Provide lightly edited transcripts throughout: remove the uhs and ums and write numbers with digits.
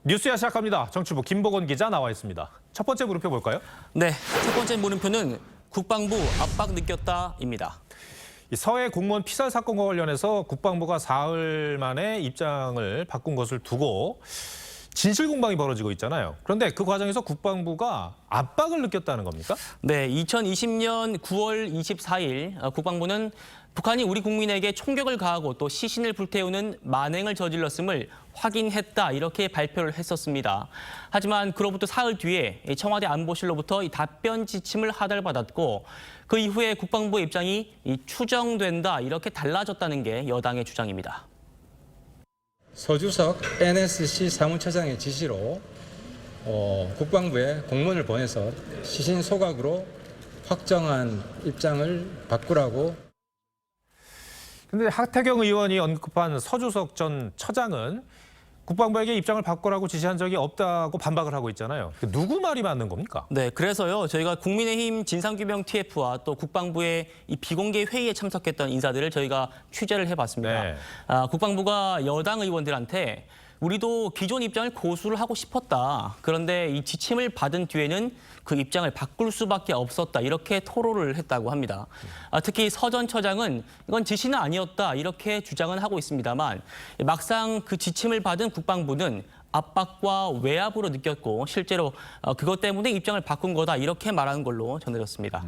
뉴스야 시작합니다. 정치부 김복원 기자 나와 있습니다. 첫 번째 물음표 볼까요? 네, 첫 번째 물음표는 국방부 압박 느꼈다입니다. 이 서해 공무원 피살 사건과 관련해서 국방부가 사흘 만에 입장을 바꾼 것을 두고 진실 공방이 벌어지고 있잖아요. 그런데 그 과정에서 국방부가 압박을 느꼈다는 겁니까? 네, 2020년 9월 24일 국방부는 북한이 우리 국민에게 총격을 가하고 또 시신을 불태우는 만행을 저질렀음을 확인했다 이렇게 발표를 했었습니다. 하지만 그로부터 사흘 뒤에 청와대 안보실로부터 이 답변 지침을 하달받았고 그 이후에 국방부의 입장이 추정된다 이렇게 달라졌다는 게 여당의 주장입니다. 서주석 NSC 사무처장의 지시로 국방부에 공문을 보내서 시신 소각으로 확정한 입장을 바꾸라고. 근데 하태경 의원이 언급한 서주석 전 처장은 국방부에게 입장을 바꾸라고 지시한 적이 없다고 반박을 하고 있잖아요. 누구 말이 맞는 겁니까? 네, 그래서요 저희가 국민의힘 진상규명 TF와 또 국방부의 이 비공개 회의에 참석했던 인사들을 저희가 취재를 해봤습니다. 네. 국방부가 여당 의원들한테 우리도 기존 입장을 고수를 하고 싶었다. 그런데 이 지침을 받은 뒤에는 그 입장을 바꿀 수밖에 없었다. 이렇게 토로를 했다고 합니다. 특히 서 전 처장은 이건 지시는 아니었다. 이렇게 주장은 하고 있습니다만 막상 그 지침을 받은 국방부는 압박과 외압으로 느꼈고 실제로 그것 때문에 입장을 바꾼 거다. 이렇게 말하는 걸로 전해졌습니다.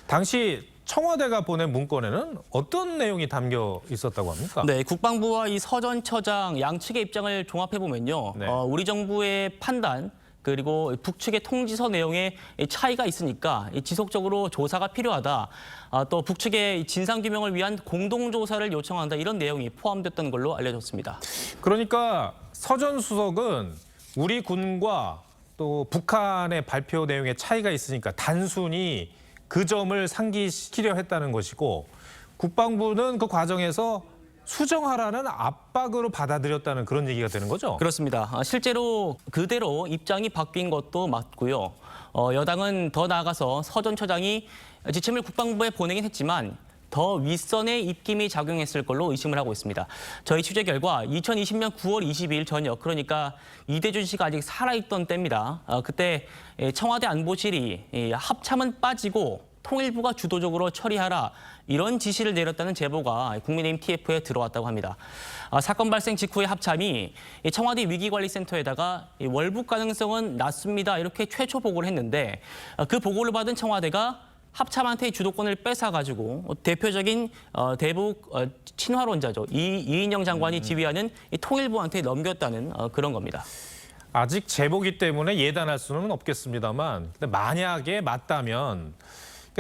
당시 청와대가 보낸 문건에는 어떤 내용이 담겨 있었다고 합니까? 네, 국방부와 이 서 전 처장 양측의 입장을 종합해 보면요, 네. 우리 정부의 판단 그리고 북측의 통지서 내용에 차이가 있으니까 지속적으로 조사가 필요하다. 또 북측의 진상규명을 위한 공동조사를 요청한다. 이런 내용이 포함됐던 걸로 알려졌습니다. 그러니까 서 전 수석은 우리 군과 또 북한의 발표 내용에 차이가 있으니까 단순히 그 점을 상기시키려 했다는 것이고 국방부는 그 과정에서 수정하라는 압박으로 받아들였다는 그런 얘기가 되는 거죠? 그렇습니다. 실제로 그대로 입장이 바뀐 것도 맞고요. 여당은 더 나아가서 서 전 처장이 지침을 국방부에 보내긴 했지만 더 윗선의 입김이 작용했을 걸로 의심을 하고 있습니다. 저희 취재 결과 2020년 9월 22일 저녁, 그러니까 이대준 씨가 아직 살아있던 때입니다. 그때 청와대 안보실이 합참은 빠지고 통일부가 주도적으로 처리하라 이런 지시를 내렸다는 제보가 국민의힘 TF에 들어왔다고 합니다. 사건 발생 직후에 합참이 청와대 위기관리센터에다가 월북 가능성은 낮습니다 이렇게 최초 보고를 했는데 그 보고를 받은 청와대가 합참한테 주도권을 뺏어가지고 대표적인 대북 친화론자죠. 이인영 장관이 지휘하는 통일부한테 넘겼다는 그런 겁니다. 아직 제보기 때문에 예단할 수는 없겠습니다만 근데 만약에 맞다면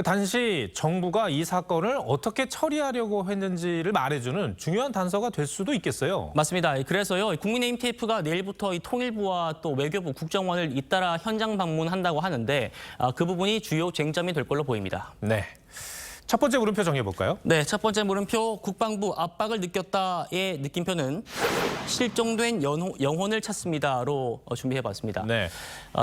당시 정부가 이 사건을 어떻게 처리하려고 했는지를 말해주는 중요한 단서가 될 수도 있겠어요. 맞습니다. 그래서요 국민의힘 TF가 내일부터 이 통일부와 또 외교부, 국정원을 잇따라 현장 방문한다고 하는데 그 부분이 주요 쟁점이 될 걸로 보입니다. 네. 첫 번째 물음표 정해볼까요? 네, 첫 번째 물음표 국방부 압박을 느꼈다의 느낌표는 실종된 영혼을 찾습니다로 준비해봤습니다. 네.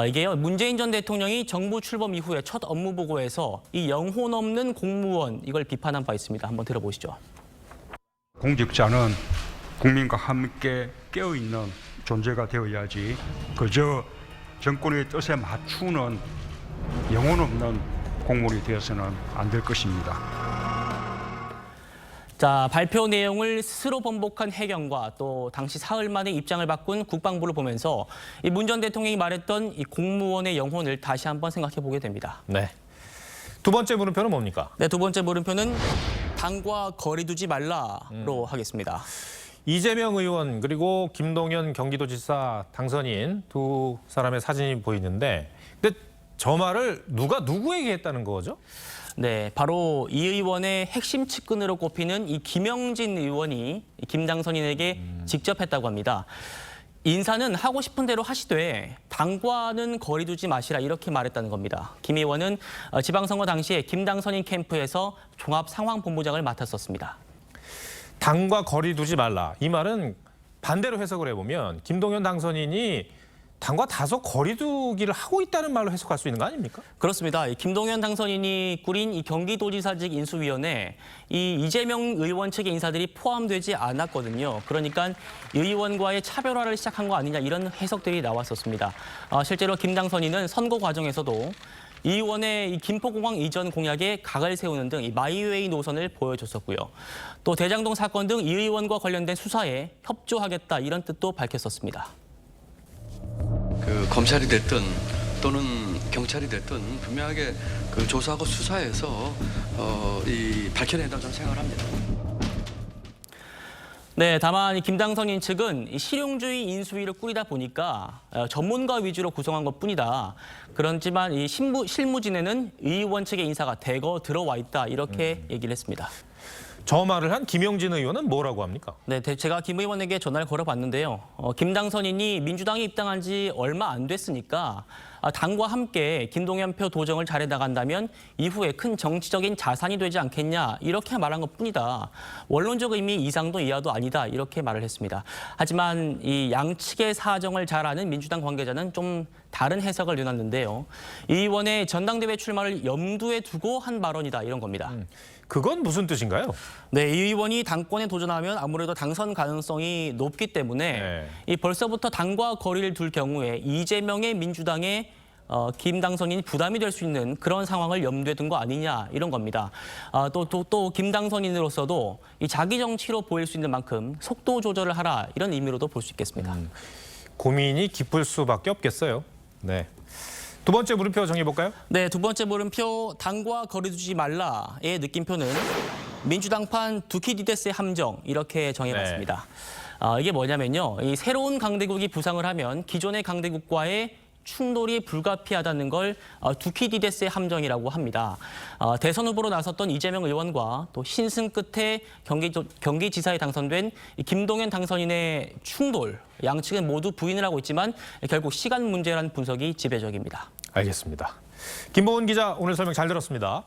이게요 문재인 전 대통령이 정부 출범 이후에 첫 업무 보고에서 이 영혼 없는 공무원 이걸 비판한 바 있습니다. 한번 들어보시죠. 공직자는 국민과 함께 깨어있는 존재가 되어야지 그저 정권의 뜻에 맞추는 영혼 없는 공무원이 되어서는 안 될 것입니다. 자, 발표 내용을 스스로 번복한 해경과 또 당시 사흘 만에 입장을 바꾼 국방부를 보면서 이 문 전 대통령이 말했던 이 공무원의 영혼을 다시 한번 생각해 보게 됩니다. 네. 두 번째 물음표는 뭡니까? 네, 두 번째 물음표는 당과 거리 두지 말라로 하겠습니다. 이재명 의원 그리고 김동연 경기도지사 당선인 두 사람의 사진이 보이는데 근데 저 말을 누가 누구에게 했다는 거죠? 네, 바로 이 의원의 핵심 측근으로 꼽히는 이 김영진 의원이 김 당선인에게 직접 했다고 합니다. 인사는 하고 싶은 대로 하시되 당과는 거리 두지 마시라 이렇게 말했다는 겁니다. 김 의원은 지방선거 당시에 김 당선인 캠프에서 종합상황본부장을 맡았었습니다. 당과 거리 두지 말라. 이 말은 반대로 해석을 해보면 김동연 당선인이 당과 다소 거리두기를 하고 있다는 말로 해석할 수 있는 거 아닙니까? 그렇습니다. 이 김동연 당선인이 꾸린 이 경기도지사직 인수위원회 이 이재명 의원 측의 인사들이 포함되지 않았거든요. 그러니까 의원과의 차별화를 시작한 거 아니냐 이런 해석들이 나왔었습니다. 실제로 김 당선인은 선거 과정에서도 이 의원의 이 김포공항 이전 공약에 각을 세우는 등 이 마이웨이 노선을 보여줬었고요. 또 대장동 사건 등 이 의원과 관련된 수사에 협조하겠다 이런 뜻도 밝혔었습니다. 그 검찰이 됐든 또는 경찰이 됐든 분명하게 그 조사하고 수사해서 이 밝혀낸다고 저는 생각을 합니다. 네, 다만 이 김 당선인 측은 이 실용주의 인수위를 꾸리다 보니까 전문가 위주로 구성한 것뿐이다. 그렇지만 이 실무진에는 의원 측의 인사가 대거 들어와 있다 이렇게 얘기를 했습니다. 저 말을 한 김영진 의원은 뭐라고 합니까? 네, 제가 김 의원에게 전화를 걸어봤는데요. 김 당선인이 민주당에 입당한 지 얼마 안 됐으니까 당과 함께 김동연 표 도정을 잘해 나간다면 이후에 큰 정치적인 자산이 되지 않겠냐 이렇게 말한 것뿐이다. 원론적 의미 이상도 이하도 아니다 이렇게 말을 했습니다. 하지만 이 양측의 사정을 잘 아는 민주당 관계자는 좀 다른 해석을 내놨는데요. 이 의원의 전당대회 출마를 염두에 두고 한 발언이다 이런 겁니다. 그건 무슨 뜻인가요? 네, 이 의원이 당권에 도전하면 아무래도 당선 가능성이 높기 때문에 네. 이 벌써부터 당과 거리를 둘 경우에 이재명의 민주당에 김 당선인이 부담이 될 수 있는 그런 상황을 염두에 둔 거 아니냐 이런 겁니다. 또 김 당선인으로서도 이 자기 정치로 보일 수 있는 만큼 속도 조절을 하라 이런 의미로도 볼 수 있겠습니다. 고민이 깊을 수밖에 없겠어요. 네. 두 번째 물음표 정해볼까요? 네, 두 번째 물음표 당과 거리 두지 말라의 느낌표는 민주당판 두키디데스의 함정 이렇게 정해봤습니다. 이게 뭐냐면요. 이 새로운 강대국이 부상을 하면 기존의 강대국과의 충돌이 불가피하다는 걸 두키디데스의 함정이라고 합니다. 대선 후보로 나섰던 이재명 의원과 또 신승 끝에 경기지사에 당선된 김동연 당선인의 충돌, 양측은 모두 부인을 하고 있지만 결국 시간 문제라는 분석이 지배적입니다. 알겠습니다. 김보은 기자 오늘 설명 잘 들었습니다.